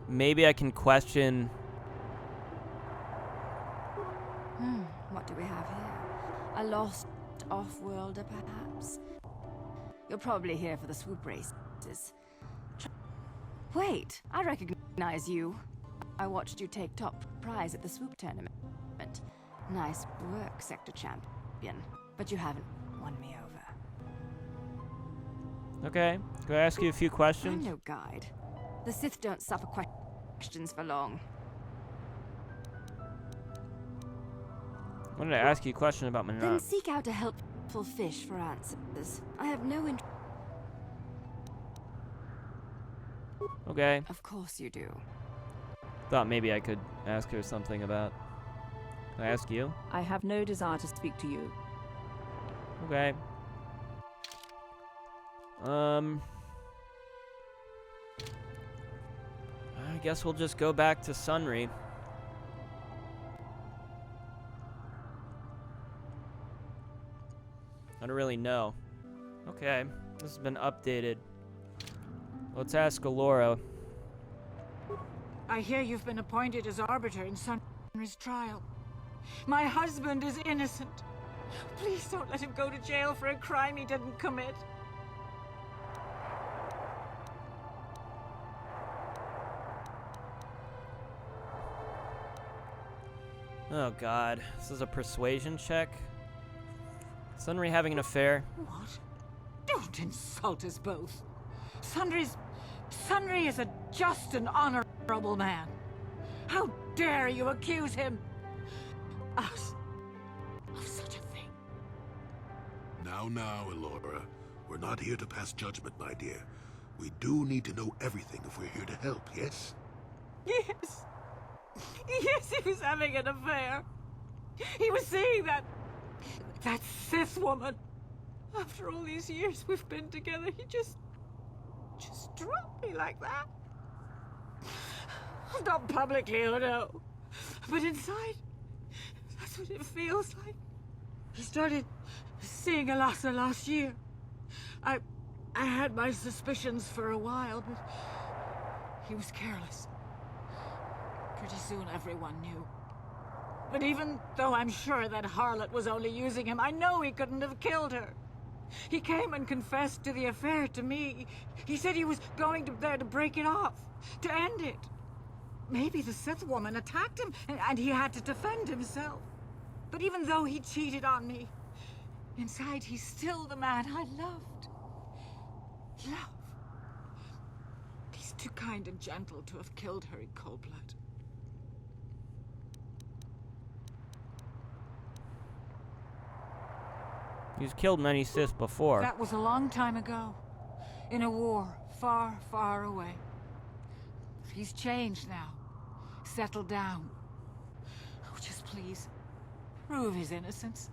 Maybe I can question... What do we have here? A lost off-worlder, perhaps? You're probably here for the swoop races. Wait, I recognize you. I watched you take top prize at the swoop tournament. Nice work, Sector Champion. But you haven't won me over. Okay, can I ask you a few questions? I'm no guide. The Sith don't suffer questions for long. I wanted to ask you a question about my Then seek out a helpful fish for answers. I have no interest. Okay. Of course you do. Thought maybe I could ask her something about... Can I ask you? I have no desire to speak to you. Okay. I guess we'll just go back to Sunry. I don't really know. Okay, this has been updated. Let's ask Alora. I hear you've been appointed as arbiter in Sunry's trial. My husband is innocent. Please don't let him go to jail for a crime he didn't commit. Oh god, this is a persuasion check? Sunry having an affair? What? Don't insult us both. Sunry is a just and honorable man. How dare you accuse him? Us of such a thing. Now, Elora. We're not here to pass judgment, my dear. We do need to know everything if we're here to help, yes? Yes. Yes, he was having an affair. He was seeing that Sith woman. After all these years we've been together, he just dropped me like that. Not publicly, oh no. But inside, that's what it feels like. He started seeing Alasa last year. I had my suspicions for a while, but he was careless. Pretty soon everyone knew. But even though I'm sure that harlot was only using him, I know he couldn't have killed her. He came and confessed to the affair to me. He said he was going there to break it off, to end it. Maybe the Sith woman attacked him, and he had to defend himself. But even though he cheated on me, inside he's still the man I loved. Love. He's too kind and gentle to have killed her in cold blood. He's killed many Sith before. That was a long time ago. In a war far, far away. He's changed now. Settled down. Oh, just please, prove his innocence.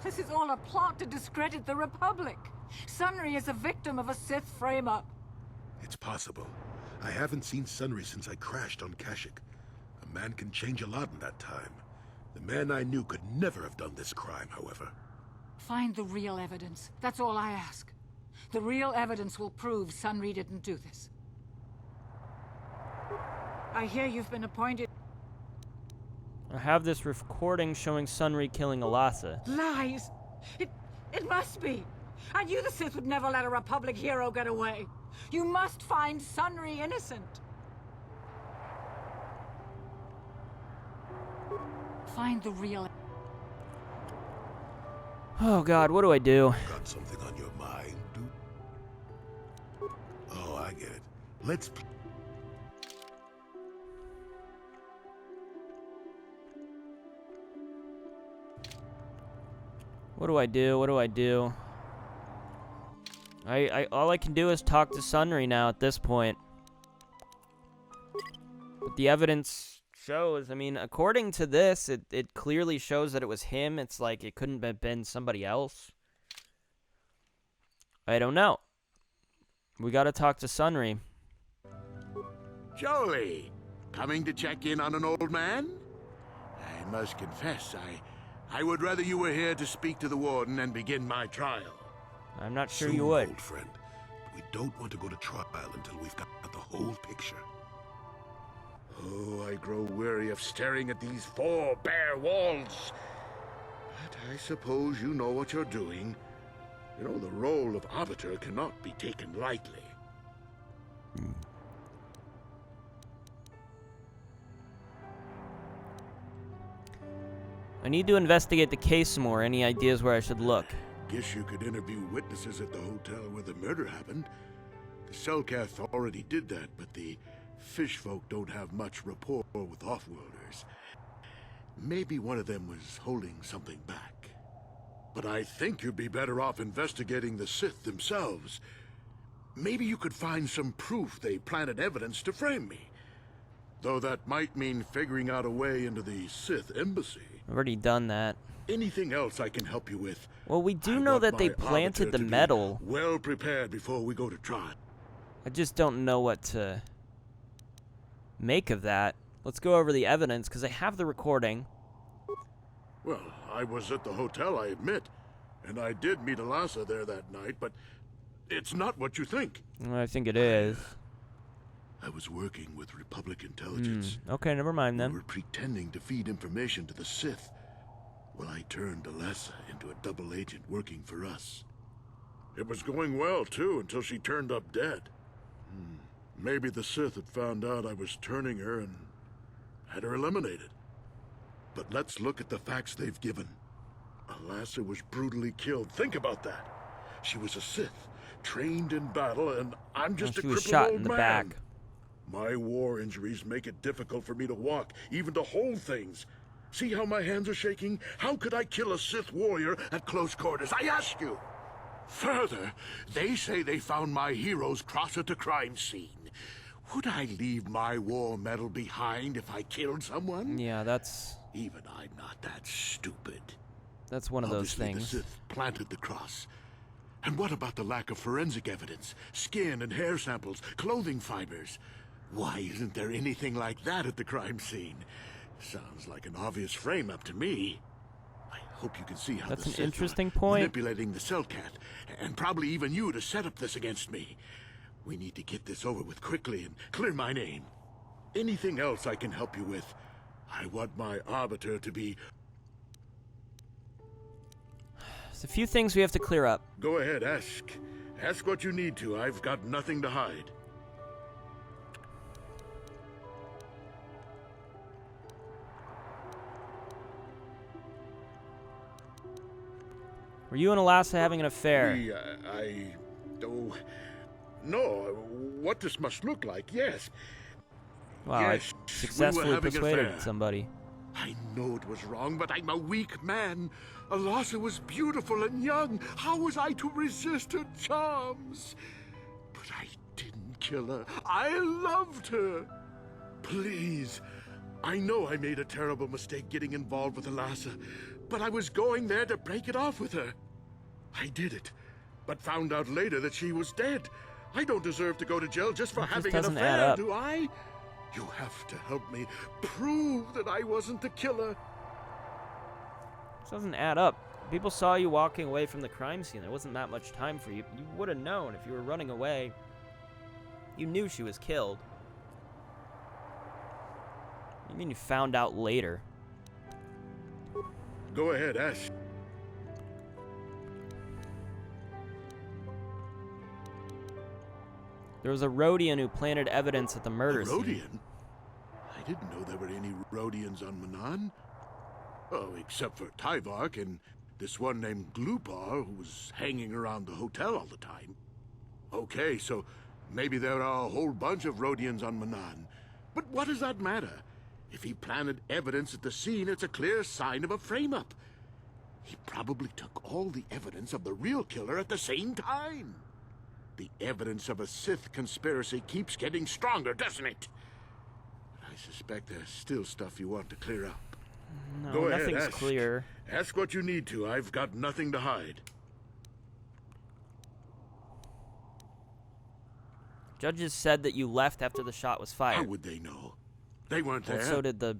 This is all a plot to discredit the Republic. Sunry is a victim of a Sith frame-up. It's possible. I haven't seen Sunry since I crashed on Kashyyyk. A man can change a lot in that time. The man I knew could never have done this crime, however. Find the real evidence. That's all I ask. The real evidence will prove Sunry didn't do this. I hear you've been appointed... I have this recording showing Sunry killing Alasa. Lies! It must be! I knew the Sith would never let a Republic hero get away. You must find Sunry innocent. Find the real... Oh god, what do I do? Got something on your mind, dude? Oh, I get it. Let's... What do I do? What do I do? All I can do is talk to Sunry now at this point. But the evidence shows, I mean, according to this, it clearly shows that it was him. It's like it couldn't have been somebody else. I don't know. We gotta talk to Sunry. Jolee, coming to check in on an old man? I must confess, I would rather you were here to speak to the warden and begin my trial. I'm not sure Soon, you would. old friend. But we don't want to go to trial until we've got the whole picture. Oh, I grow weary of staring at these four bare walls. But I suppose you know what you're doing. You know, the role of arbiter cannot be taken lightly. I need to investigate the case some more. Any ideas where I should look? Guess you could interview witnesses at the hotel where the murder happened. The Selkath already did that, but the fish folk don't have much rapport with offworlders. Maybe one of them was holding something back. But I think you'd be better off investigating the Sith themselves. Maybe you could find some proof they planted evidence to frame me. Though that might mean figuring out a way into the Sith embassy. I've already done that. Anything else I can help you with? Well, we do I know want that they my planted arbiter the to be metal. well prepared before we go to trial. I just don't know what to make of that. Let's go over the evidence, because I have the recording. Well, I was at the hotel, I admit. And I did meet Alasa there that night, but it's not what you think. Well, I think it is. I was working with Republic intelligence. Okay, never mind We then. were pretending to feed information to the Sith. Well, I turned Alasa into a double agent working for us. It was going well, too, until she turned up dead. Maybe the Sith had found out I was turning her and had her eliminated. But let's look at the facts they've given. Alasa was brutally killed. Think about that. She was a Sith, trained in battle, and I'm just a She was crippled shot old in the man. back. My war injuries make it difficult for me to walk, even to hold things. See how my hands are shaking? How could I kill a Sith warrior at close quarters? I ask you. Further, they say they found my hero's cross at the crime scene. Would I leave my war medal behind if I killed someone? Yeah, that's Even I'm not that stupid. one of those Obviously, things. the Sith planted the cross. And what about the lack of forensic evidence? Skin and hair samples, clothing fibers. Why isn't there anything like that at the crime scene? Sounds like an obvious frame-up to me. I hope you can see how That's the an Sith interesting are point. manipulating the Selkath, and probably even you to set up this against me. We need to get this over with quickly and clear my name. Anything else I can help you with? I want my arbiter to be... There's a few things we have to clear up. Go ahead, ask. Ask what you need to. I've got nothing to hide. Were you and Alasa having an affair? Oh, no, what this must look like, yes. Wow, Yes, I we were successfully having an persuaded affair. somebody. I know it was wrong, but I'm a weak man. Alasa was beautiful and young. How was I to resist her charms? But I didn't kill her. I loved her. Please, I know I made a terrible mistake getting involved with Alasa, but I was going there to break it off with her. I did it, but found out later that she was dead. I don't deserve to go to jail just for That just having an doesn't add affair, up. do I? You have to help me prove that I wasn't the killer. This doesn't add up. People saw you walking away from the crime scene. There wasn't that much time for you. You would have known if you were running away. You knew she was killed. You mean you found out later? Go ahead, ask. There was a Rhodian who planted evidence at the murder A scene. Rhodian? I didn't know there were any Rhodians on Manan. Oh, except for Tyvark and this one named Glupar who was hanging around the hotel all the time. Okay, so maybe there are a whole bunch of Rhodians on Manan. But what does that matter? If he planted evidence at the scene, it's a clear sign of a frame-up. He probably took all the evidence of the real killer at the same time. The evidence of a Sith conspiracy keeps getting stronger, doesn't it? But I suspect there's still stuff you want to clear up. No, Go ahead, nothing's ask. clear. Ask what you need to. I've got nothing to hide. Judges said that you left after the shot was How fired. would they know? They weren't Well, there. so did the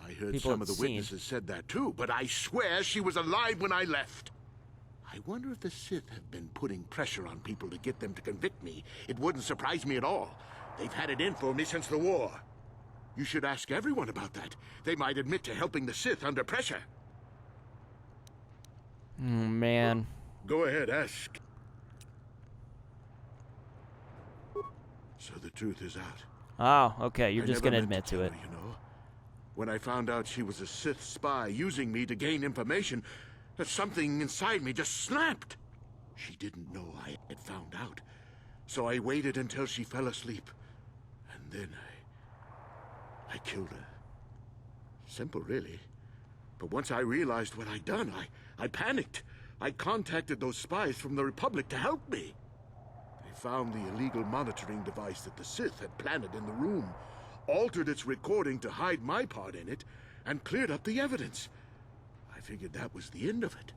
I heard people some had of the seen. witnesses said that too, but I swear she was alive when I left. I wonder if the Sith have been putting pressure on people to get them to convict me. It wouldn't surprise me at all. They've had it in for me since the war. You should ask everyone about that. They might admit to helping the Sith under pressure. Oh, man. Go ahead, ask. So the truth is out. Oh, okay. You're I just never gonna meant admit to tell it. her, you know. When I found out she was a Sith spy using me to gain information, something inside me just snapped. She didn't know I had found out. So I waited until she fell asleep. And then I killed her. Simple, really. But once I realized what I'd done, I panicked. I contacted those spies from the Republic to help me. They found the illegal monitoring device that the Sith had planted in the room, altered its recording to hide my part in it, and cleared up the evidence. I figured that was the end of it.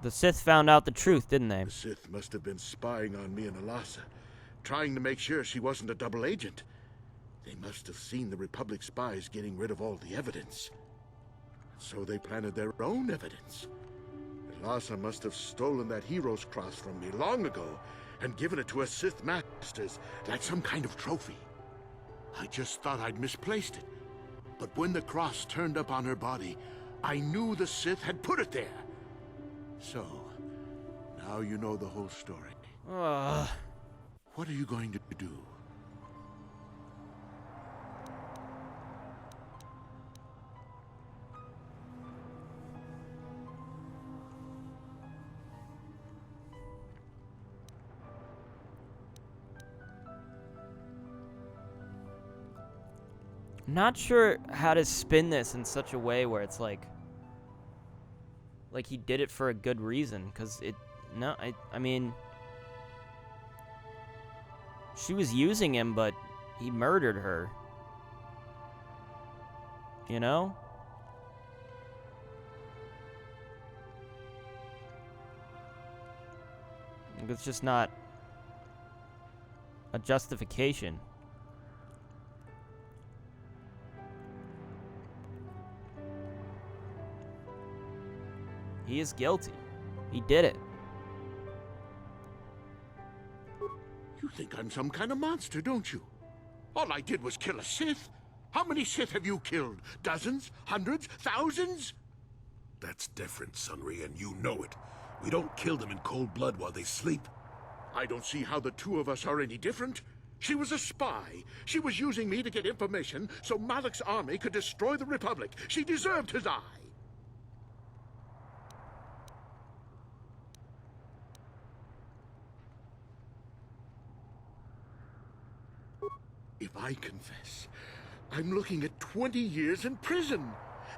The Sith found out the truth, didn't they? The Sith must have been spying on me and Alasa, trying to make sure she wasn't a double agent. They must have seen the Republic spies getting rid of all the evidence. So they planted their own evidence. Alasa must have stolen that hero's cross from me long ago and given it to her Sith masters like some kind of trophy. I just thought I'd misplaced it. But when the cross turned up on her body, I knew the Sith had put it there. So, now you know the whole story. Ugh. What are you going to do? Not sure how to spin this in such a way where it's like he did it for a good reason, because I mean, she was using him, but he murdered her, you know? It's just not a justification. He is guilty. He did it. You think I'm some kind of monster, don't you? All I did was kill a Sith. How many Sith have you killed? Dozens? Hundreds? Thousands? That's different, Sunry, and you know it. We don't kill them in cold blood while they sleep. I don't see how the two of us are any different. She was a spy. She was using me to get information so Malak's army could destroy the Republic. She deserved his eye. If I confess, I'm looking at 20 years in prison.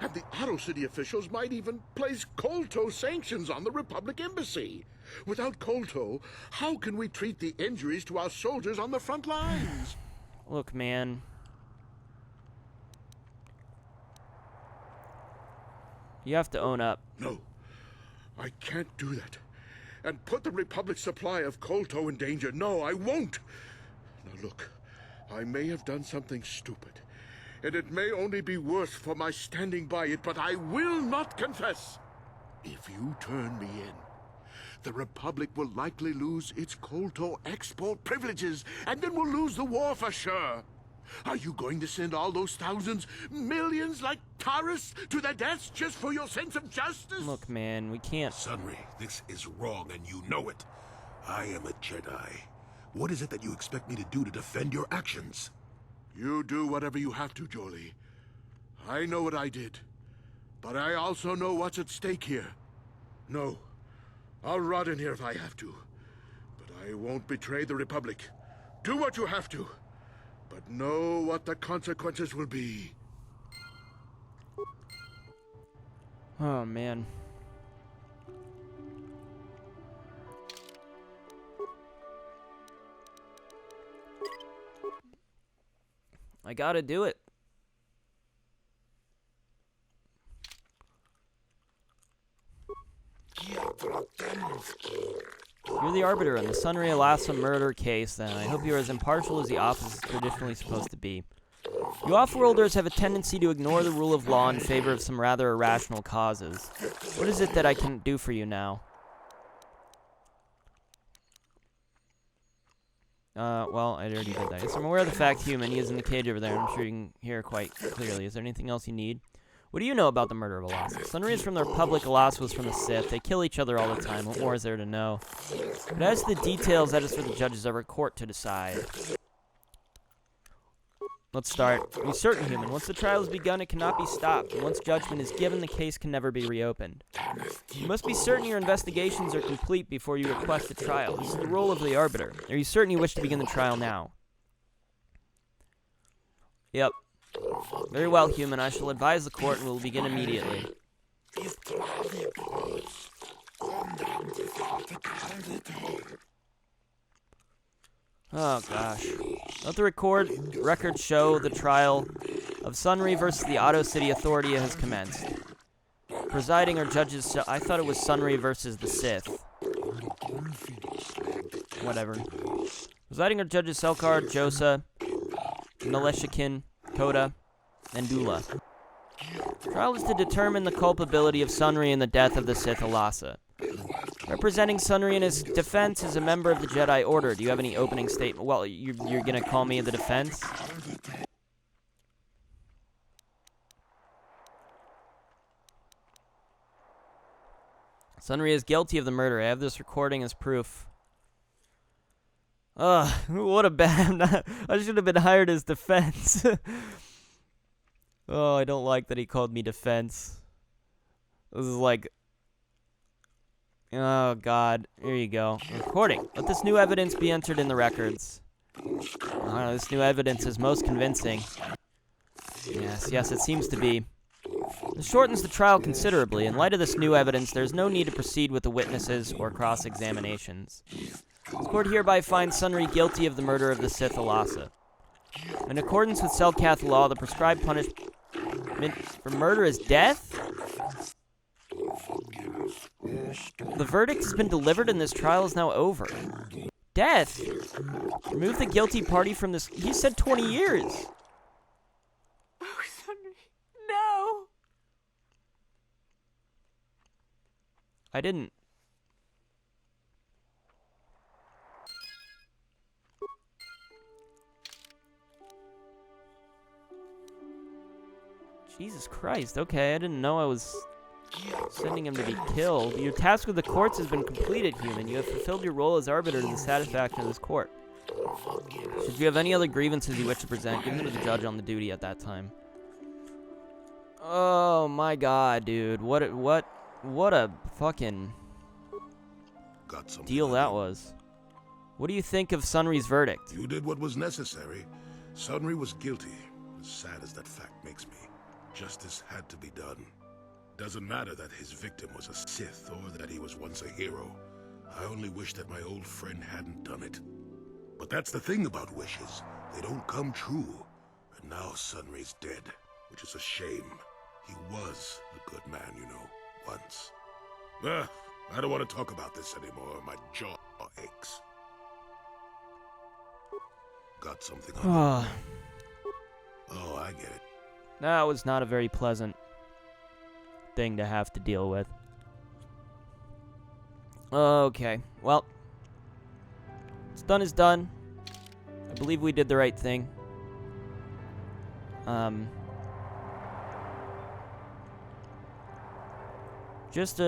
And the Otto City officials might even place Kolto sanctions on the Republic Embassy. Without Kolto, how can we treat the injuries to our soldiers on the front lines? Look, man. You have to own up. No, I can't do that. And put the Republic's supply of Kolto in danger. No, I won't. Now look, I may have done something stupid. And it may only be worse for my standing by it, but I will not confess. If you turn me in, the Republic will likely lose its Kolto export privileges, and then we'll lose the war for sure. Are you going to send all those thousands, millions like Taurus to their deaths just for your sense of justice? Look, man, we can't. Sunry, this is wrong and you know it. I am a Jedi. What is it that you expect me to do to defend your actions? You do whatever you have to, Jolee. I know what I did. But I also know what's at stake here. No, I'll rot in here if I have to. But I won't betray the Republic. Do what you have to. But know what the consequences will be. Oh, man. I gotta do it. You're the arbiter in the Sunray Alassa murder case, then. I hope you're as impartial as the office is traditionally supposed to be. You off-worlders have a tendency to ignore the rule of law in favor of some rather irrational causes. What is it that I can do for you now? Well, I already did that. Yes, I'm aware of the fact, human. He is in the cage over there. I'm sure you can hear quite clearly. Is there anything else you need? What do you know about the murder of Alassa? Sunray is from the Republic, Alassa was from the Sith. They kill each other all the time. What more is there to know? But as to the details, that is for the judges of our court to decide. Let's start. Be certain, human. Once the trial has begun, it cannot be stopped. And once judgment is given, the case can never be reopened. You must be certain your investigations are complete before you request a trial. This is the role of the arbiter. Are you certain you wish to begin the trial now? Yep. Very well, human. I shall advise the court and we will begin immediately. Oh, gosh. Let the record show the trial of Sunray versus the Otto City Authority has commenced. Presiding are judges... I thought it was Sunray versus the Sith. Whatever. Presiding are judges Selkar, Josa, Naleshikin, Koda, and Dula. Trial is to determine the culpability of Sunray in the death of the Sith Alassa. Representing Sunray in his defense is a member of the Jedi Order. Do you have any opening statement? Well, you're gonna call me the defense? Sunray is guilty of the murder. I have this recording as proof. Ugh, what a bad... I should have been hired as defense. Oh, I don't like that he called me defense. This is like... Oh, God. Here you go. Recording. Let this new evidence be entered in the records. This new evidence is most convincing. Yes, it seems to be. This shortens the trial considerably. In light of this new evidence, there is no need to proceed with the witnesses or cross-examinations. This court hereby finds Sunray guilty of the murder of the Sith Alassa. In accordance with Selkath law, the prescribed punishment for murder is death? The verdict has been delivered and this trial is now over. Death? Remove the guilty party from this... He said 20 years. Oh, Sunray, no. I didn't. Jesus Christ, okay, I didn't know I was sending him to be killed. Your task with the courts has been completed, human. You have fulfilled your role as arbiter to the satisfaction of this court. Should you have any other grievances you wish to present, give them to the judge on the duty at that time. Oh my god, dude. What a fucking deal that was. What do you think of Sunry's verdict? You did what was necessary. Sunray was guilty. As sad as that fact makes me. Justice had to be done. Doesn't matter that his victim was a Sith or that he was once a hero. I only wish that my old friend hadn't done it. But that's the thing about wishes. They don't come true. And now Sunray's dead, which is a shame. He was a good man, you know, once. I don't want to talk about this anymore. My jaw aches. Got something on you? Oh, I get it. That was not a very pleasant thing to have to deal with. Okay, well, what's done is done. I believe we did the right thing. Just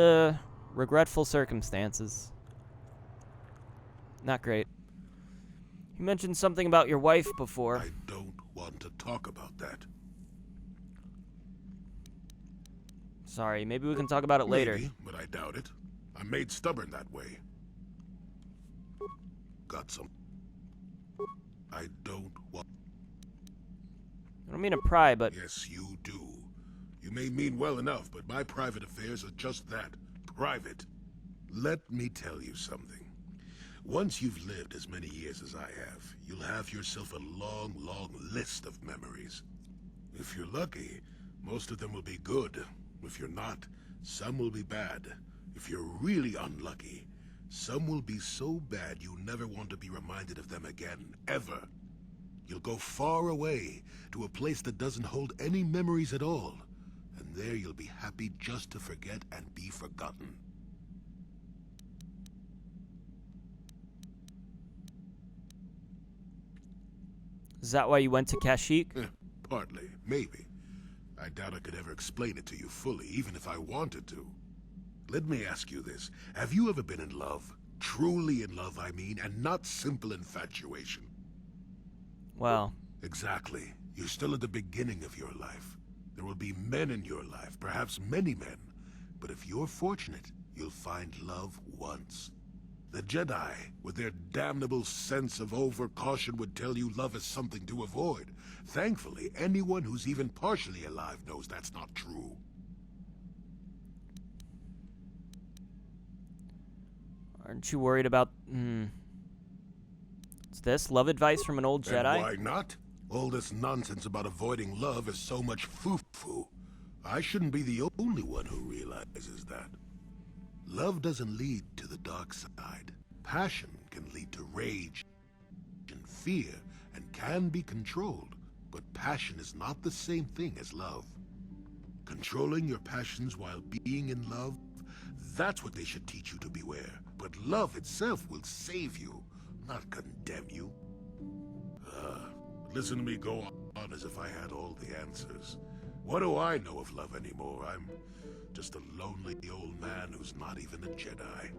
regretful circumstances. Not great. You mentioned something about your wife before. I don't want to talk about that. Sorry, maybe we can talk about it later. Maybe, but I doubt it. I'm made stubborn that way. Got some... I don't want... I don't mean to pry, but... Yes, you do. You may mean well enough, but my private affairs are just that. Private. Let me tell you something. Once you've lived as many years as I have, you'll have yourself a long, long list of memories. If you're lucky, most of them will be good. If you're not, some will be bad. If you're really unlucky, Some will be so bad you never want to be reminded of them again, ever. You'll go far away, to a place that doesn't hold any memories at all. And there you'll be happy just to forget and be forgotten. Is that why you went to Kashyyyk? Partly, maybe. I doubt I could ever explain it to you fully, even if I wanted to. Let me ask you this. Have you ever been in love? Truly in love, I mean, and not simple infatuation. Well, Exactly. You're still at the beginning of your life. There will be men in your life, perhaps many men. But if you're fortunate, you'll find love once. The Jedi, with their damnable sense of overcaution, would tell you love is something to avoid. Thankfully, anyone who's even partially alive knows that's not true. aren't you worried about... What's this? Love advice from an old And Jedi? why not? All this nonsense about avoiding love is so much foo-foo. I shouldn't be the only one who realizes that. Love doesn't lead to the dark side. Passion can lead to rage and fear and can be controlled. But passion is not the same thing as love. Controlling your passions while being in love, that's what they should teach you to beware. But love itself will save you, not condemn you. Listen to me go on as if I had all the answers. What do I know of love anymore? I'm just a lonely old man who's not even a Jedi.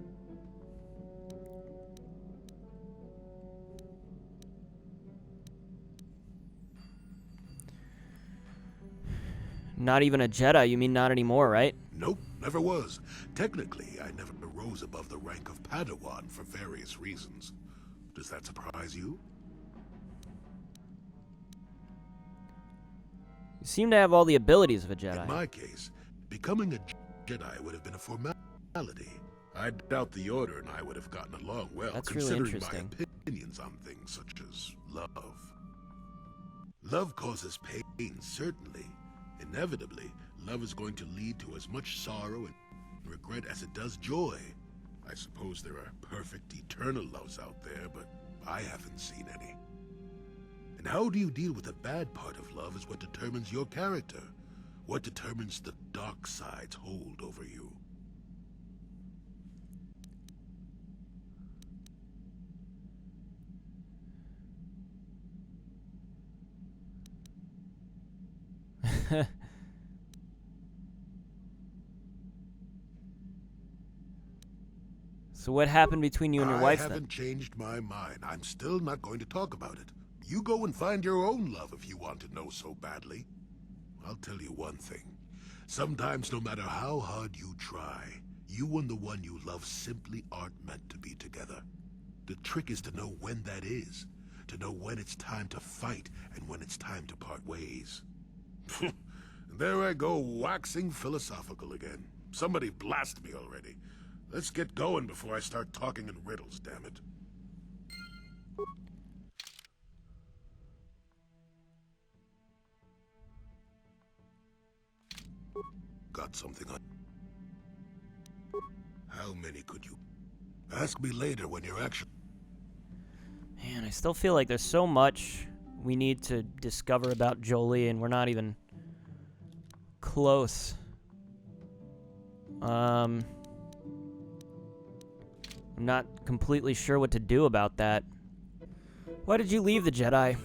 Not even a Jedi, you mean not anymore, right? Nope, never was. Technically, I never rose above the rank of Padawan for various reasons. Does that surprise you? You seem to have all the abilities of a Jedi. In my case, becoming a Jedi would have been a formality. I doubt the Order and I would have gotten along well, That's really considering interesting. my opinions on things such as love. Love causes pain, certainly. Inevitably, love is going to lead to as much sorrow and regret as it does joy. I suppose there are perfect eternal loves out there, but I haven't seen any. And how do you deal with the bad part of love is what determines your character. What determines the dark side's hold over you. So what happened between you and your wife I then? haven't changed my mind. I'm still not going to talk about it. You go and find your own love if you want to know so badly. I'll tell you one thing. Sometimes, no matter how hard you try, you and the one you love simply aren't meant to be together. The trick is to know when that is. To know when it's time to fight and when it's time to part ways. There I go, waxing philosophical again. Somebody blast me already. Let's get going before I start talking in riddles, damn it. Got something on... How many could you... Ask me later when you're actually... Man, I still feel like there's so much we need to discover about Jolee, and we're not even close. I'm not completely sure what to do about that. Why did you leave the Jedi?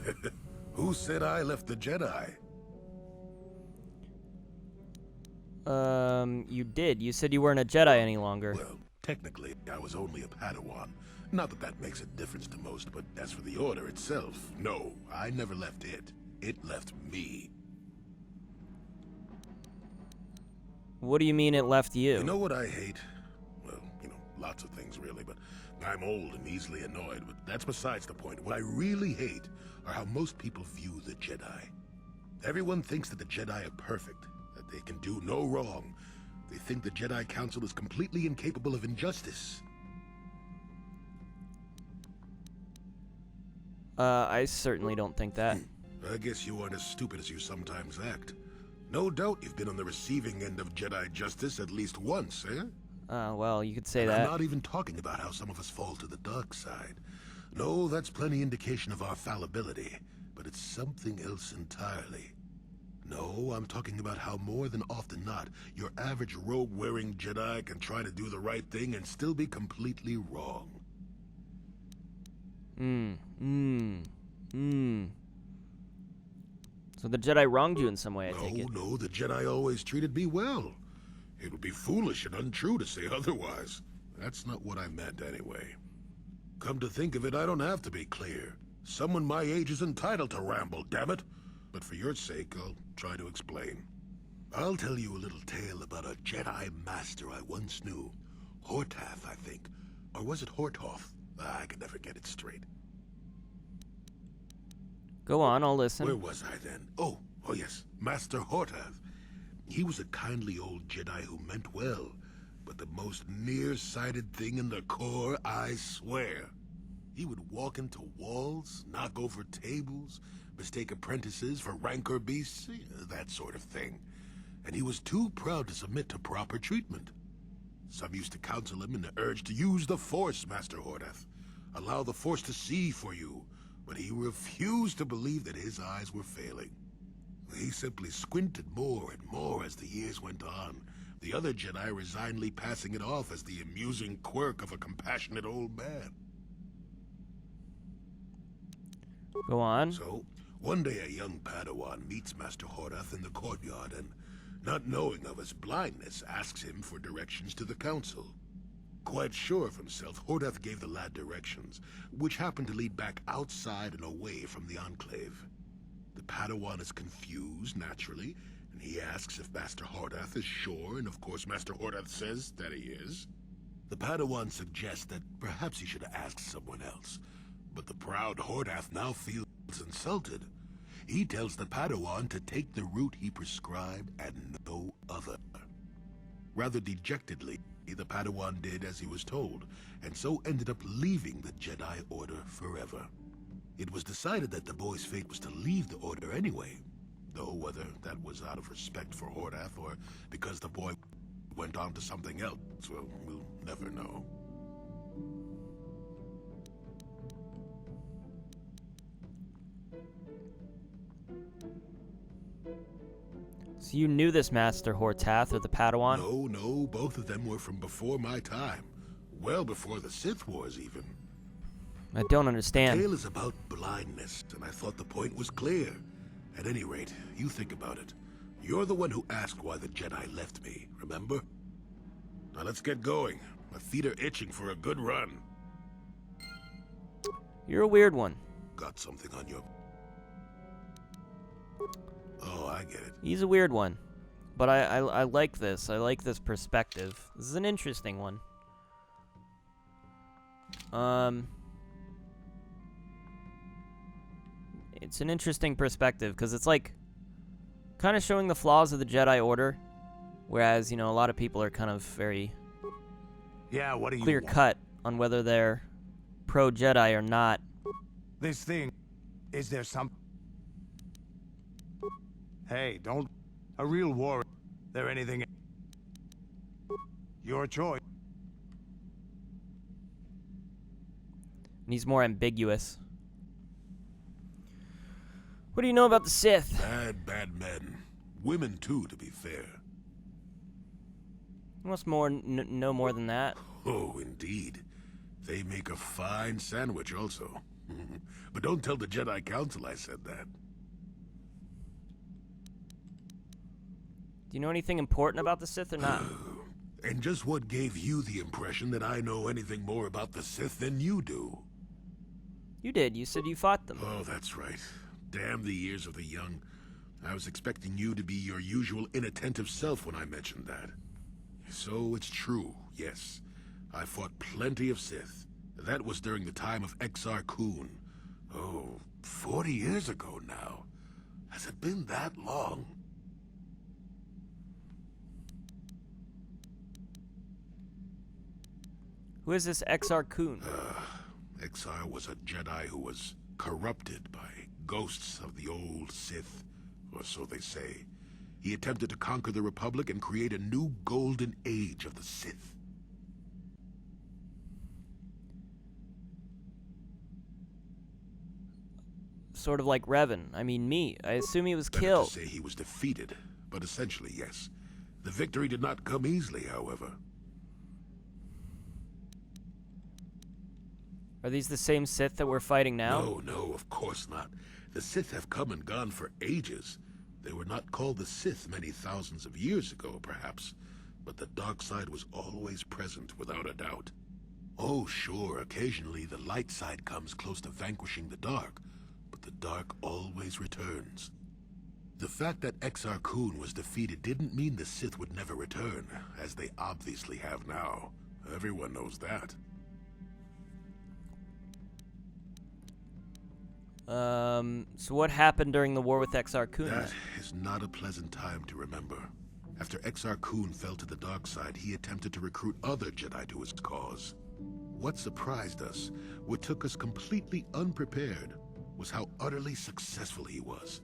Who said I left the Jedi? You did. You said you weren't a Jedi any longer. Well, technically, I was only a Padawan. Not that that makes a difference to most, but as for the Order itself, no, I never left it. It left me. What do you mean it left you? You know what I hate? Well, lots of things really, but I'm old and easily annoyed, but that's besides the point. What I really hate are how most people view the Jedi. Everyone thinks that the Jedi are perfect, that they can do no wrong. They think the Jedi Council is completely incapable of injustice. I certainly don't think that. I guess you aren't as stupid as you sometimes act. No doubt you've been on the receiving end of Jedi justice at least once, eh? Well, you could say And that. I'm not even talking about how some of us fall to the dark side. No, that's plenty indication of our fallibility, but it's something else entirely. No, I'm talking about how more than often not, your average robe-wearing Jedi can try to do the right thing and still be completely wrong. So the Jedi wronged you in some way, I take it. No, the Jedi always treated me well. It would be foolish and untrue to say otherwise. That's not what I meant anyway. Come to think of it, I don't have to be clear. Someone my age is entitled to ramble, damn it. But for your sake, I'll try to explain. I'll tell you a little tale about a Jedi master I once knew. Hortath, I think. Or was it Hortoth? I can never get it straight. Go on, I'll listen. Where was I then? Oh yes, Master Hortath. He was a kindly old Jedi who meant well, but the most nearsighted thing in the Corps, I swear. He would walk into walls, knock over tables, mistake apprentices for rancor beasts, that sort of thing. And he was too proud to submit to proper treatment. Some used to counsel him in the urge to use the Force, Master Hortath. Allow the Force to see for you, but he refused to believe that his eyes were failing. He simply squinted more and more as the years went on, the other Jedi resignedly passing it off as the amusing quirk of a compassionate old man. Go on. So, one day a young Padawan meets Master Hortath in the courtyard and, not knowing of his blindness, asks him for directions to the council. Quite sure of himself, Hortath gave the lad directions, which happened to lead back outside and away from the Enclave. The Padawan is confused, naturally, and he asks if Master Hortath is sure, and of course Master Hortath says that he is. The Padawan suggests that perhaps he should ask someone else, but the proud Hortath now feels insulted. He tells the Padawan to take the route he prescribed and no other. Rather dejectedly, the Padawan did as he was told, and so ended up leaving the Jedi Order forever. It was decided that the boy's fate was to leave the Order anyway, though whether that was out of respect for Hortath or because the boy went on to something else, well, we'll never know. So you knew this Master Hortath, or the Padawan? No, both of them were from before my time. Well before the Sith Wars, even. I don't The understand. tale is about blindness, and I thought the point was clear. At any rate, you think about it. You're the one who asked why the Jedi left me, remember? Now let's get going. My feet are itching for a good run. You're a weird one. Got something on your... Oh, I get it. He's a weird one. But I like this. I like this perspective. This is an interesting one. It's an interesting perspective, because it's like kind of showing the flaws of the Jedi Order, whereas, you know, a lot of people are kind of very Yeah, what do you clear want? cut on whether they're pro-Jedi or not. This thing, is there some... Hey, don't... A real warrior. There anything... Your choice. And he's more ambiguous. What do you know about the Sith? Bad men. Women, too, to be fair. You must know more than that. Oh, indeed. They make a fine sandwich, also. But don't tell the Jedi Council I said that. Do you know anything important about the Sith or not? And just what gave you the impression that I know anything more about the Sith than you do? You did. You said you fought them. Oh, that's right. Damn the ears of the young. I was expecting you to be your usual inattentive self when I mentioned that. So it's true, yes. I fought plenty of Sith. That was during the time of Exar Kun. Oh, 40 years ago now. Has it been that long? Who is this Exar Kun? Exar was a Jedi who was corrupted by ghosts of the old Sith, or so they say. He attempted to conquer the Republic and create a new golden age of the Sith. sort of like Revan. I mean, me. I assume he was Better killed. to say he was defeated, but essentially, yes. The victory did not come easily, however. Are these the same Sith that we're fighting now? No, no, of course not. The Sith have come and gone for ages. They were not called the Sith many thousands of years ago, perhaps, but the dark side was always present, without a doubt. Oh, sure, occasionally the light side comes close to vanquishing the dark, but the dark always returns. The fact that Exar Kun was defeated didn't mean the Sith would never return, as they obviously have now. Everyone knows that. So what happened during the war with Exar Kun? That is not a pleasant time to remember. After Exar Kun fell to the dark side, he attempted to recruit other Jedi to his cause. What surprised us, what took us completely unprepared, was how utterly successful he was.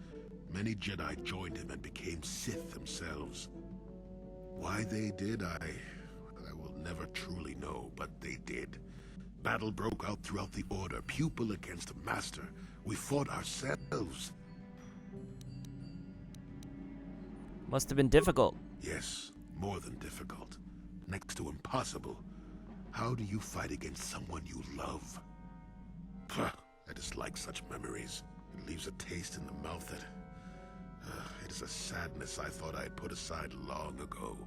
Many Jedi joined him and became Sith themselves. Why they did, I will never truly know, but they did. Battle broke out throughout the Order, pupil against master. We fought ourselves. Must have been difficult. Yes, more than difficult. Next to impossible. How do you fight against someone you love? Pah, I dislike such memories. It leaves a taste in the mouth that... it is a sadness I thought I had put aside long ago.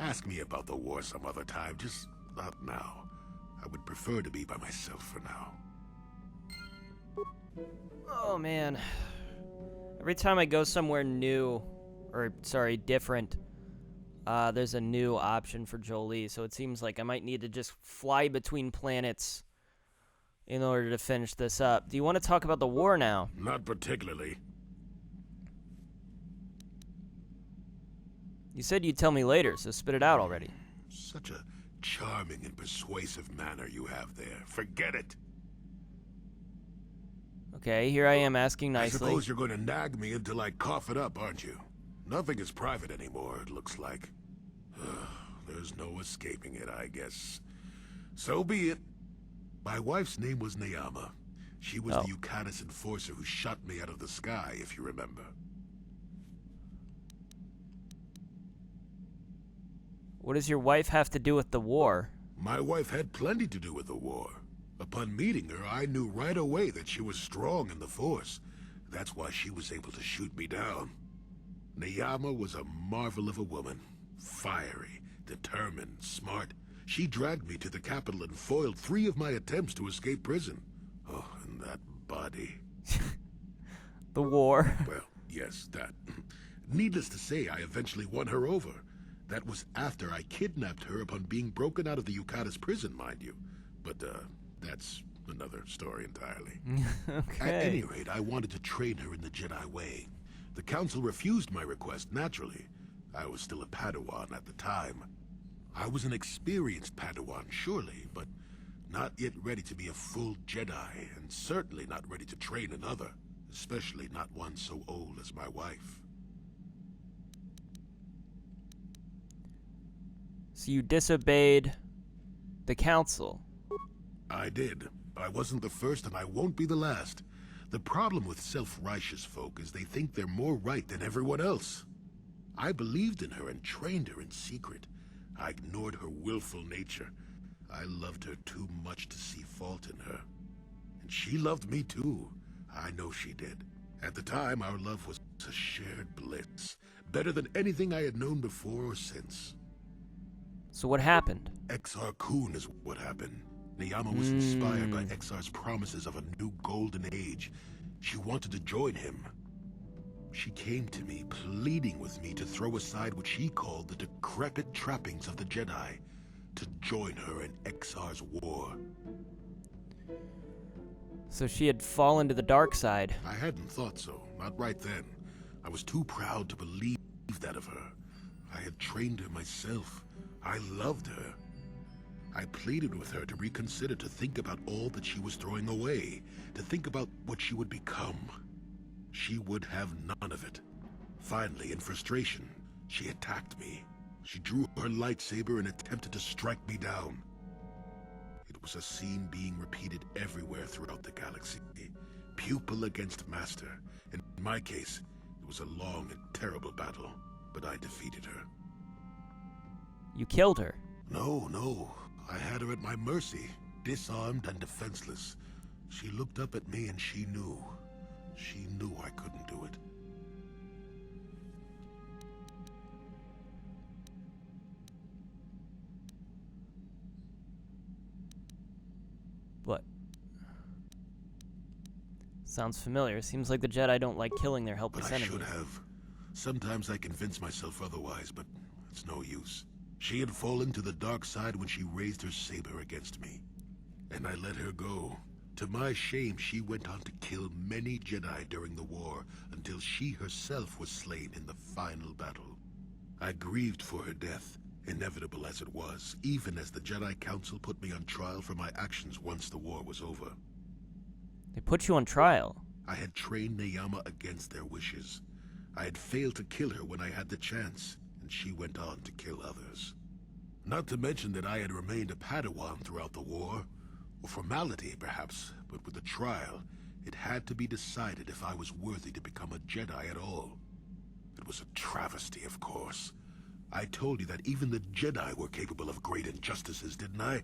Ask me about the war some other time, just not now. I would prefer to be by myself for now. Oh, man. Every time I go somewhere new, or, sorry, different, there's a new option for Jolee, so it seems like I might need to just fly between planets in order to finish this up. Do you want to talk about the war now? Not particularly. You said you'd tell me later, so spit it out already. Such a charming and persuasive manner you have there. Forget it. Okay, here I am asking I nicely. suppose you're going to nag me until I cough it up, aren't you? Nothing is private anymore, it looks like. There's no escaping it, I guess. So be it. My wife's name was Neyama. She was the Yukatis enforcer who shot me out of the sky, if you remember. What does your wife have to do with the war? My wife had plenty to do with the war. Upon meeting her, I knew right away that she was strong in the Force. That's why she was able to shoot me down. Neyama was a marvel of a woman. Fiery, determined, smart. She dragged me to the capital and foiled 3 of my attempts to escape prison. Oh, and that body. The war. Well, yes, that. Needless to say, I eventually won her over. That was after I kidnapped her upon being broken out of the Yukatis prison, mind you. But, that's another story entirely. Okay. At any rate, I wanted to train her in the Jedi way. The Council refused my request, naturally. I was still a Padawan at the time. I was an experienced Padawan, surely, but not yet ready to be a full Jedi, and certainly not ready to train another, especially not one so old as my wife. So you disobeyed the Council. I did. I wasn't the first, and I won't be the last. The problem with self-righteous folk is they think they're more right than everyone else. I believed in her and trained her in secret. I ignored her willful nature. I loved her too much to see fault in her. And she loved me too. I know she did. At the time, our love was a shared bliss. Better than anything I had known before or since. So what happened? Exar Kun is what happened. Neyama was inspired by Exar's promises of a new golden age. She wanted to join him. She came to me, pleading with me to throw aside what she called the decrepit trappings of the Jedi, to join her in Exar's war. So she had fallen to the dark side. I hadn't thought so, not right then. I was too proud to believe that of her. I had trained her myself. I loved her. I pleaded with her to reconsider, to think about all that she was throwing away, to think about what she would become. She would have none of it. Finally, in frustration, she attacked me. She drew her lightsaber and attempted to strike me down. It was a scene being repeated everywhere throughout the galaxy. Pupil against master. In my case, it was a long and terrible battle, but I defeated her. You killed her. No. I had her at my mercy, disarmed and defenseless. She looked up at me and she knew. She knew I couldn't do it. What? Sounds familiar. Seems like the Jedi don't like killing their helpless But I enemies. should have. Sometimes I convince myself otherwise, but it's no use. She had fallen to the dark side when she raised her saber against me. And I let her go. To my shame, she went on to kill many Jedi during the war, until she herself was slain in the final battle. I grieved for her death, inevitable as it was, even as the Jedi Council put me on trial for my actions once the war was over. They put you on trial. I had trained Neyama against their wishes. I had failed to kill her when I had the chance, and she went on to kill others. Not to mention that I had remained a Padawan throughout the war. A formality, perhaps, but with the trial, it had to be decided if I was worthy to become a Jedi at all. It was a travesty, of course. I told you that even the Jedi were capable of great injustices, didn't I?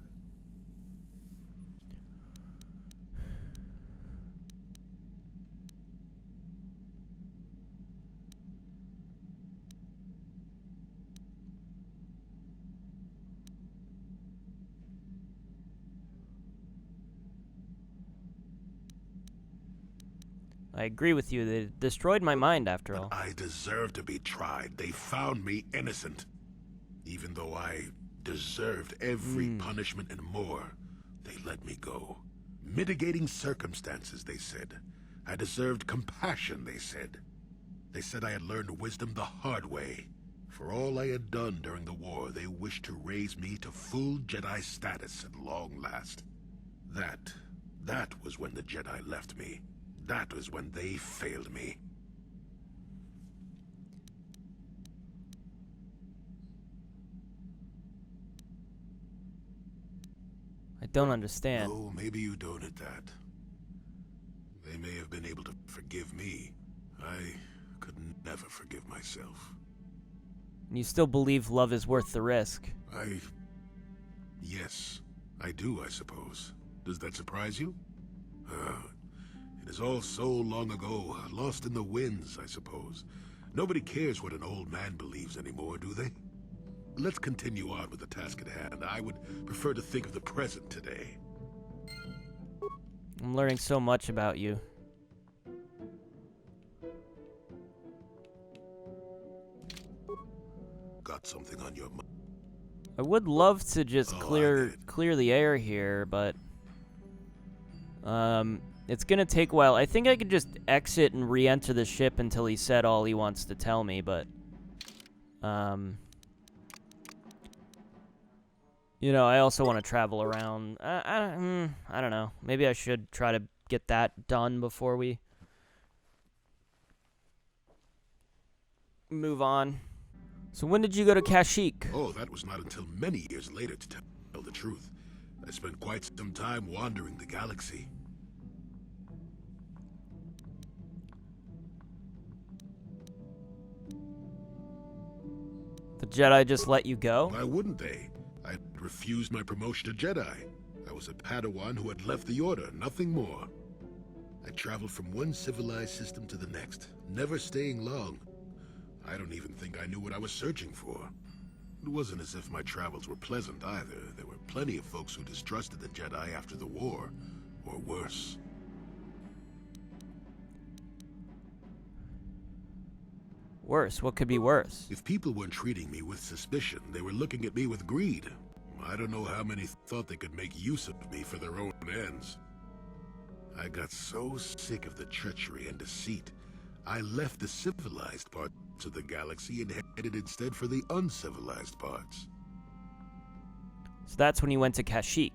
I agree with you. They destroyed my mind after all. I deserved to be tried. They found me innocent. Even though I deserved every punishment and more, they let me go. Mitigating circumstances, they said. I deserved compassion, they said. They said I had learned wisdom the hard way. For all I had done during the war, they wished to raise me to full Jedi status at long last. That was when the Jedi left me. That was when they failed me. I don't understand. Oh, maybe you don't at that. They may have been able to forgive me. I could never forgive myself. You still believe love is worth the risk. Yes, I do, I suppose. Does that surprise you? It is all so long ago, lost in the winds, I suppose. Nobody cares what an old man believes anymore, do they? Let's continue on with the task at hand. I would prefer to think of the present today. I'm learning so much about you. Got something on your mind? I would love to just Oh, I clear did. the air here, but it's gonna take a while. I think I could just exit and re-enter the ship until he said all he wants to tell me, but you know, I also want to travel around. I don't know. Maybe I should try to get that done before we move on. So when did you go to Kashyyyk? Oh, that was not until many years later, to tell the truth. I spent quite some time wandering the galaxy. The Jedi just let you go? Why wouldn't they? I refused my promotion to Jedi. I was a Padawan who had left the Order, nothing more. I traveled from one civilized system to the next, never staying long. I don't even think I knew what I was searching for. It wasn't as if my travels were pleasant either. There were plenty of folks who distrusted the Jedi after the war, or worse. Worse? What could be worse? If people weren't treating me with suspicion, they were looking at me with greed. I don't know how many thought they could make use of me for their own ends. I got so sick of the treachery and deceit, I left the civilized parts of the galaxy and headed instead for the uncivilized parts. So that's when you went to Kashyyyk.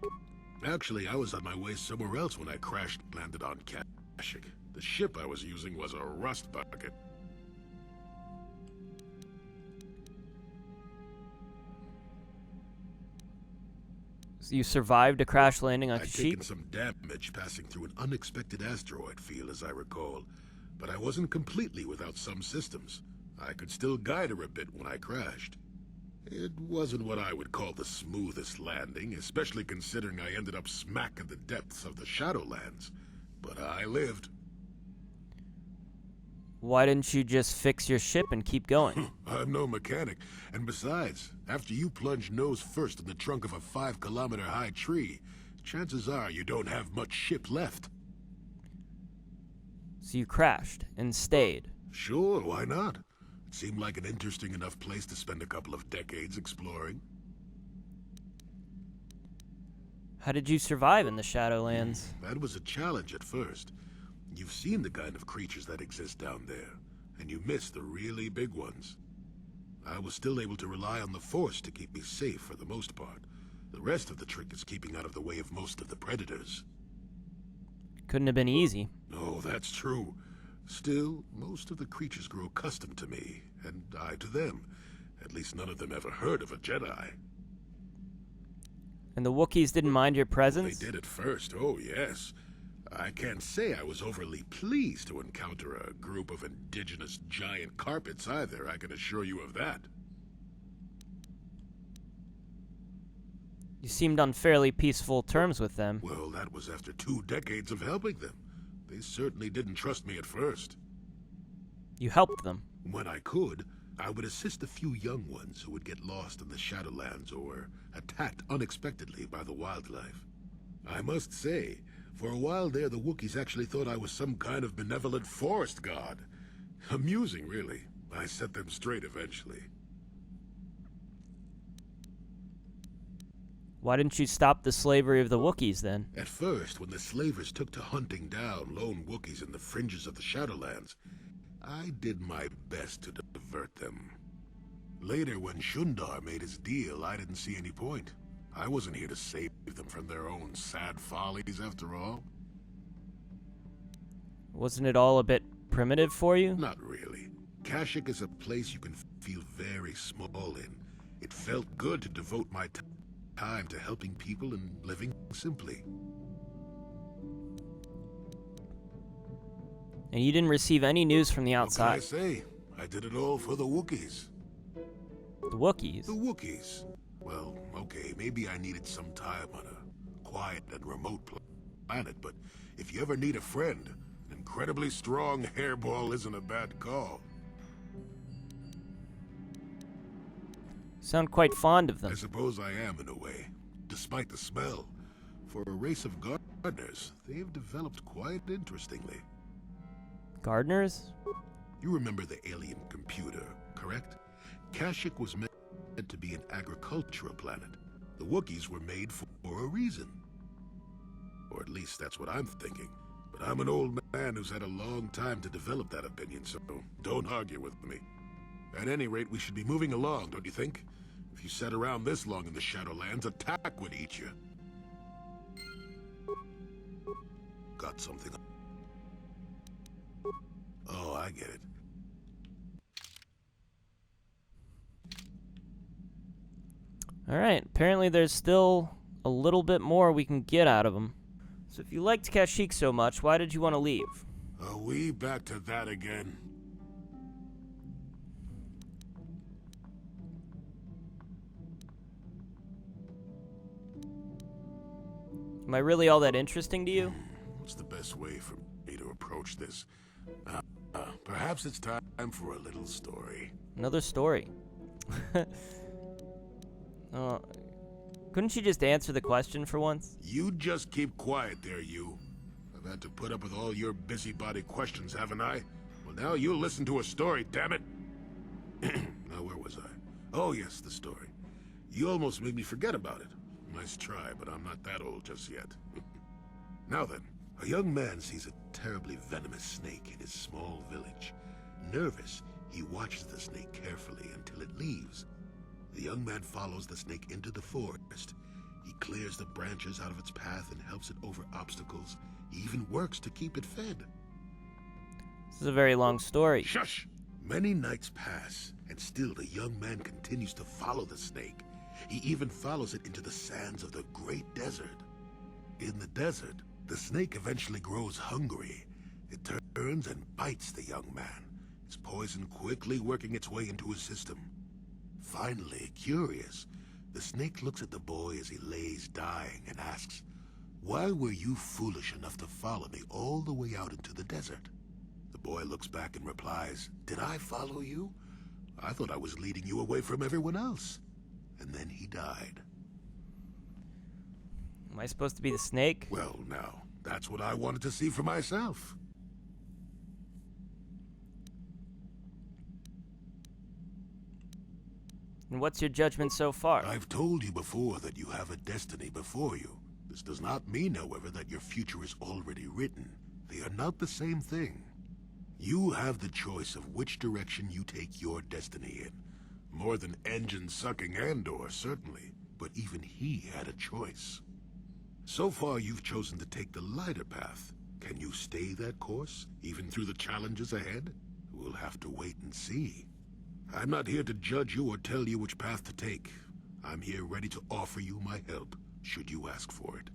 Actually, I was on my way somewhere else when I crashed and landed on Kashyyyk. The ship I was using was a rust bucket. So you survived a crash landing on I'd Kashyyyk? taken some damage passing through an unexpected asteroid field, as I recall. But I wasn't completely without some systems. I could still guide her a bit when I crashed. It wasn't what I would call the smoothest landing, especially considering I ended up smack in the depths of the Shadowlands. But I lived. Why didn't you just fix your ship and keep going? I'm no mechanic, and besides, after you plunge nose first in the trunk of a 5-kilometer-high tree, chances are you don't have much ship left. So you crashed and stayed. Sure, why not? It seemed like an interesting enough place to spend a couple of decades exploring. How did you survive in the Shadowlands? That was a challenge at first. You've seen the kind of creatures that exist down there, and you miss the really big ones. I was still able to rely on the Force to keep me safe for the most part. The rest of the trick is keeping out of the way of most of the predators. Couldn't have been easy. Oh, that's true. Still, most of the creatures grow accustomed to me, and I to them. At least none of them ever heard of a Jedi. And the Wookiees didn't mind your presence? They did at first, oh yes. I can't say I was overly pleased to encounter a group of indigenous giant carpets either, I can assure you of that. You seemed on fairly peaceful terms with them. Well, that was after 2 decades of helping them. They certainly didn't trust me at first. You helped them. When I could, I would assist a few young ones who would get lost in the Shadowlands or attacked unexpectedly by the wildlife. I must say, for a while there, the Wookiees actually thought I was some kind of benevolent forest god. Amusing, really. I set them straight eventually. Why didn't you stop the slavery of the Wookiees then? At first, when the slavers took to hunting down lone Wookiees in the fringes of the Shadowlands, I did my best to divert them. Later, when Shundar made his deal, I didn't see any point. I wasn't here to save them from their own sad follies, after all. Wasn't it all a bit primitive for you? Not really. Kashyyyk is a place you can feel very small in. It felt good to devote my time to helping people and living simply. And you didn't receive any news from the What can I outside? say? I did it all for the Wookiees. The Wookiees? The Wookiees. Well, okay, maybe I needed some time on a quiet and remote planet, but if you ever need a friend, an incredibly strong hairball isn't a bad call. Sound quite fond of them. I suppose I am in a way, despite the smell. For a race of gardeners, they've developed quite interestingly. Gardeners? You remember the alien computer, correct? Kashyyyk was meant to be an agricultural planet. The Wookiees were made for a reason. Or at least that's what I'm thinking. But I'm an old man who's had a long time to develop that opinion, so don't argue with me. At any rate, we should be moving along, don't you think? If you sat around this long in the Shadowlands, attack would eat you. Got something. Oh, I get it. Alright, apparently there's still a little bit more we can get out of them. So if you liked Kashyyyk so much, why did you want to leave? Are we back to that again? Am I really all that interesting to you? What's the best way for me to approach this? Perhaps it's time for a little story. Another story. Couldn't you just answer the question for once? You just keep quiet there, you. I've had to put up with all your busybody questions, haven't I? Well, now you'll listen to a story, damn it! Now, where was I? Oh, yes, the story. You almost made me forget about it. Nice try, but I'm not that old just yet. Now then, a young man sees a terribly venomous snake in his small village. Nervous, he watches the snake carefully until it leaves. The young man follows the snake into the forest. He clears the branches out of its path and helps it over obstacles. He even works to keep it fed. This is a very long story. Shush! Many nights pass, and still the young man continues to follow the snake. He even follows it into the sands of the great desert. In the desert, the snake eventually grows hungry. It turns and bites the young man, its poison quickly working its way into his system. Finally, curious, the snake looks at the boy as he lays dying and asks, "Why were you foolish enough to follow me all the way out into the desert?" The boy looks back and replies, "Did I follow you? I thought I was leading you away from everyone else." And then he died. Am I supposed to be the snake? Well, now, that's what I wanted to see for myself. And what's your judgment so far? I've told you before that you have a destiny before you. This does not mean, however, that your future is already written. They are not the same thing. You have the choice of which direction you take your destiny in. More than engine-sucking Andor, certainly, but even he had a choice. So far, you've chosen to take the lighter path. Can you stay that course, even through the challenges ahead? We'll have to wait and see. I'm not here to judge you or tell you which path to take. I'm here ready to offer you my help, should you ask for it.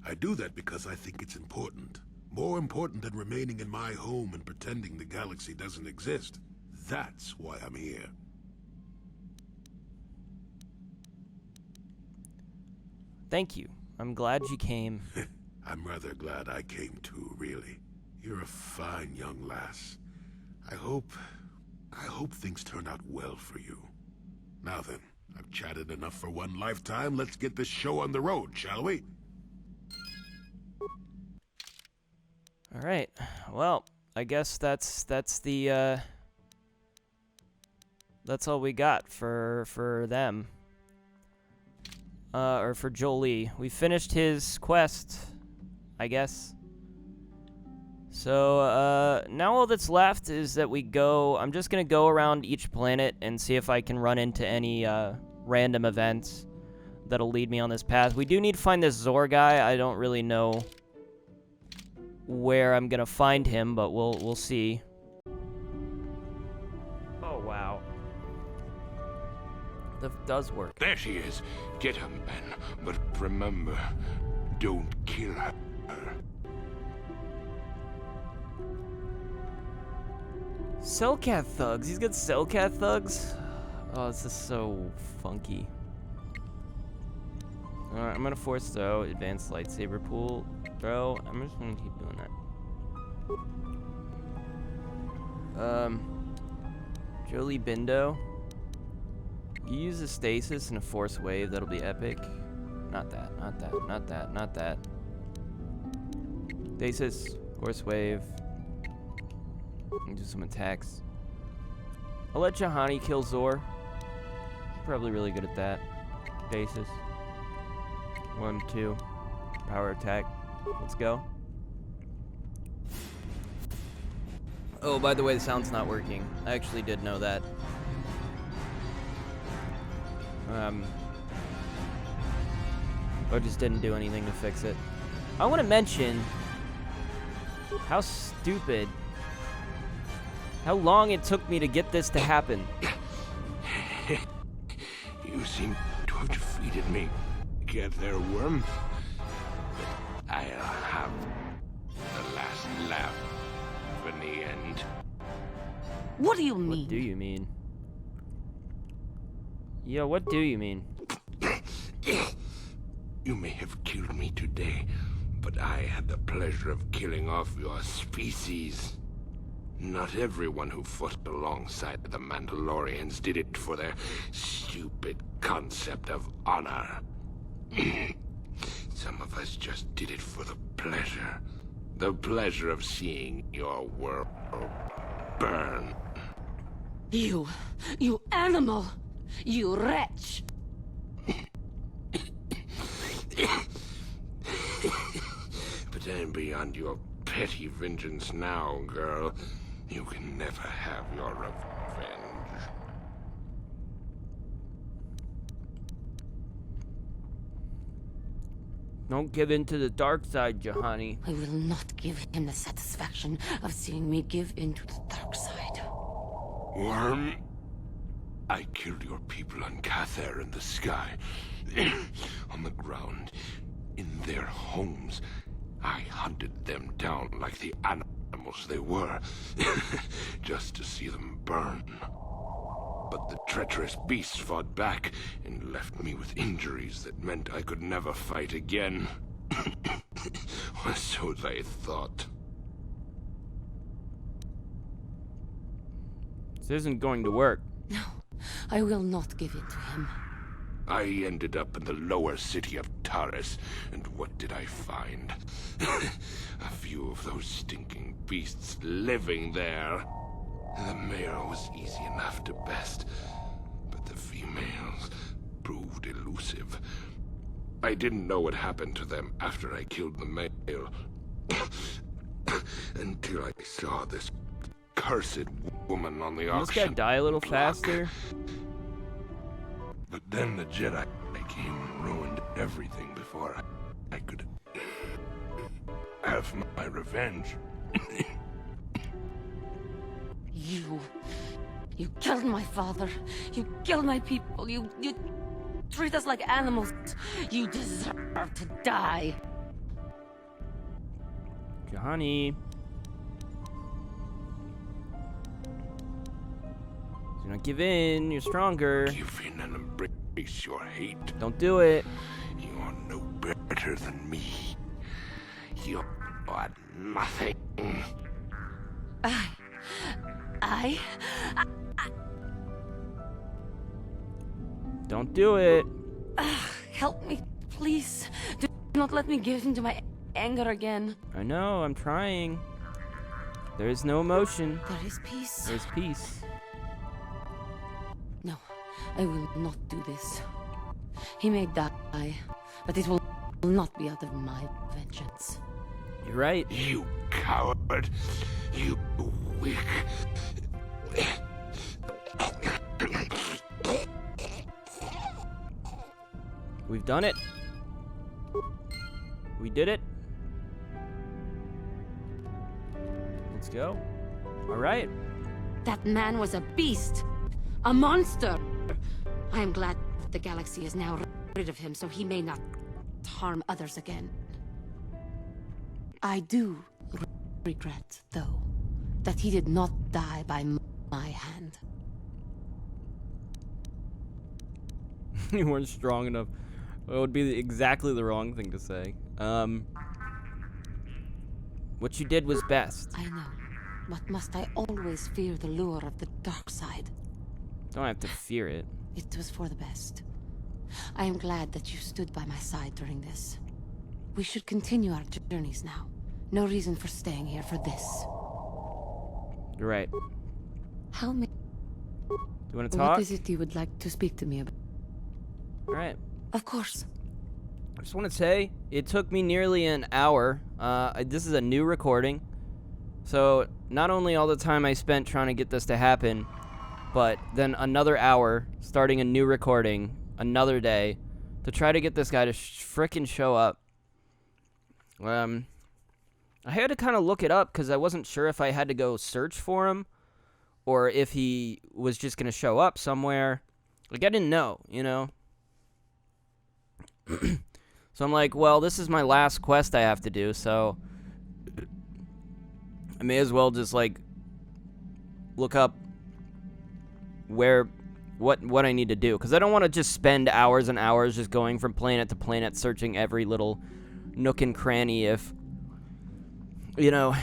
I do that because I think it's important. More important than remaining in my home and pretending the galaxy doesn't exist. That's why I'm here. Thank you. I'm glad you came. I'm rather glad I came too, really. You're a fine young lass. I hope things turn out well for you. Now then, I've chatted enough for one lifetime. Let's get this show on the road, shall we? All right. Well, I guess that's all we got for them. Or for Jolee. We finished his quest, I guess. So, now all that's left is that I'm just gonna go around each planet and see if I can run into any, random events that'll lead me on this path. We do need to find this Zor guy. I don't really know where I'm gonna find him, but we'll see. Oh, wow. That does work. There she is. Get her, man. But remember, don't kill her. Cellcat thugs. He's got Cellcat thugs. Oh, this is so funky. Alright, I'm gonna force throw, advanced lightsaber pool, throw. I'm just gonna keep doing that. Jolee Bindo. You use a stasis and a force wave, that'll be epic. Not that, not that, not that, not that. Stasis, force wave. And do some attacks. I'll let Juhani kill Zor. Probably really good at that. Stasis. 1, 2. Power attack. Let's go. Oh, by the way, the sound's not working. I actually did know that. I just didn't do anything to fix it. I want to mention how stupid, how long it took me to get this to happen. You seem to have defeated me. Get there, worm. I'll have the last laugh in the end. What do you mean? What do you mean? Yeah, what do you mean? You may have killed me today, but I had the pleasure of killing off your species. Not everyone who fought alongside the Mandalorians did it for their stupid concept of honor. Some of us just did it for the pleasure. The pleasure of seeing your world burn. You animal! You wretch! But I'm beyond your petty vengeance now, girl. You can never have your revenge. Don't give in to the dark side, Juhani. I will not give him the satisfaction of seeing me give in to the dark side. Worm, I killed your people on Cather in the sky, on the ground, in their homes. I hunted them down like the animals they were, just to see them burn. But the treacherous beasts fought back and left me with injuries that meant I could never fight again. Or so they thought. This isn't going to work. No, I will not give in to him. I ended up in the lower city of Taris, and what did I find? A few of those stinking beasts living there. The male was easy enough to best, but the females proved elusive. I didn't know what happened to them after I killed the male, until I saw this cursed woman on the Can this guy auction die a little block. faster? But then the Jedi came and ruined everything before I could have my revenge. You killed my father. You killed my people. You treat us like animals. You deserve to die. Johnny. Do not give in. You're stronger. Give in and embrace your hate. Don't do it. You are no better than me. You are nothing. I Don't do it. help me, please. Do not let me give into my anger again. I know, I'm trying. There is no emotion. There is peace. There's peace. No, I will not do this. He may die, but it will not be out of my vengeance. You're right. You coward. You weak. We've done it. We did it. Let's go. All right. That man was a beast. A monster. I am glad that the galaxy is now rid of him so he may not harm others again. I do regret, though, that he did not die by my hand. You weren't strong enough. It would be exactly the wrong thing to say. What you did was best. I know, but must I always fear the lure of the dark side? Don't have to fear it. It was for the best. I am glad that you stood by my side during this. We should continue our journeys now. No reason for staying here for this. You're right. How many... Do you want to talk? What is it you would like to speak to me about? All right. Of course. I just want to say, it took me nearly an hour. This is a new recording. So, not only all the time I spent trying to get this to happen, but then another hour starting a new recording, another day, to try to get this guy to frickin' show up. I had to kind of look it up because I wasn't sure if I had to go search for him or if he was just going to show up somewhere. Like, I didn't know, you know? So I'm like, well, this is my last quest I have to do, so I may as well just, like, look up what I need to do. Because I don't want to just spend hours and hours just going from planet to planet searching every little nook and cranny if, you know,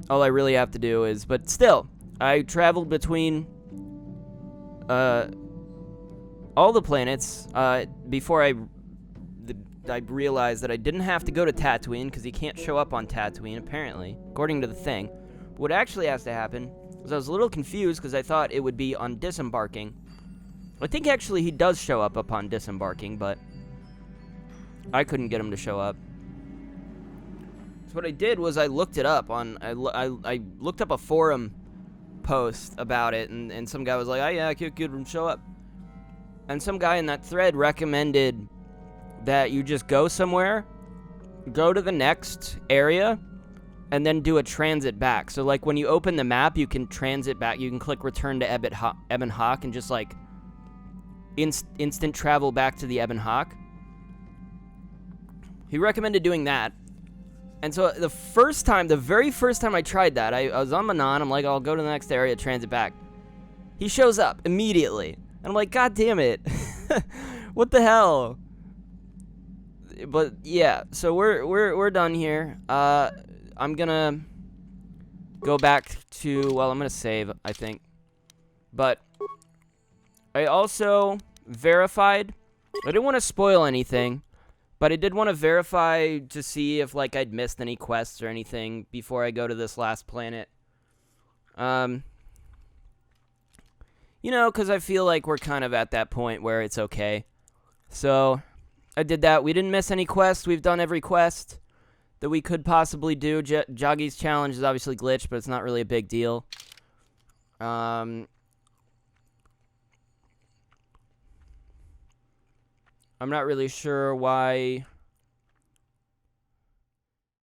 all I really have to do is... But still, I traveled between all the planets before I realized that I didn't have to go to Tatooine, because he can't show up on Tatooine, apparently, according to the thing. What actually has to happen is I was a little confused, because I thought it would be on disembarking. I think actually he does show up upon disembarking, but I couldn't get him to show up. So what I did was I looked it up on... I looked up a forum post about it, and some guy was like, oh yeah, I could get him to show up. And some guy in that thread recommended that you just go somewhere, go to the next area, and then do a transit back. So, like, when you open the map, you can transit back. You can click return to Ebon Hawk and just, like, instant travel back to the Ebon Hawk. He recommended doing that. And so the very first time I tried that, I was on Manon. I'm like, I'll go to the next area, transit back. He shows up immediately. And I'm like, God damn it. What the hell? But yeah, so we're done here. I'm gonna go back to, well, I'm gonna save, I think. But I also verified. I didn't want to spoil anything, but I did want to verify to see if like I'd missed any quests or anything before I go to this last planet. You know, because I feel like we're kind of at that point where it's okay. So I did that. We didn't miss any quests. We've done every quest that we could possibly do. Joggy's challenge is obviously glitched, but it's not really a big deal. I'm not really sure why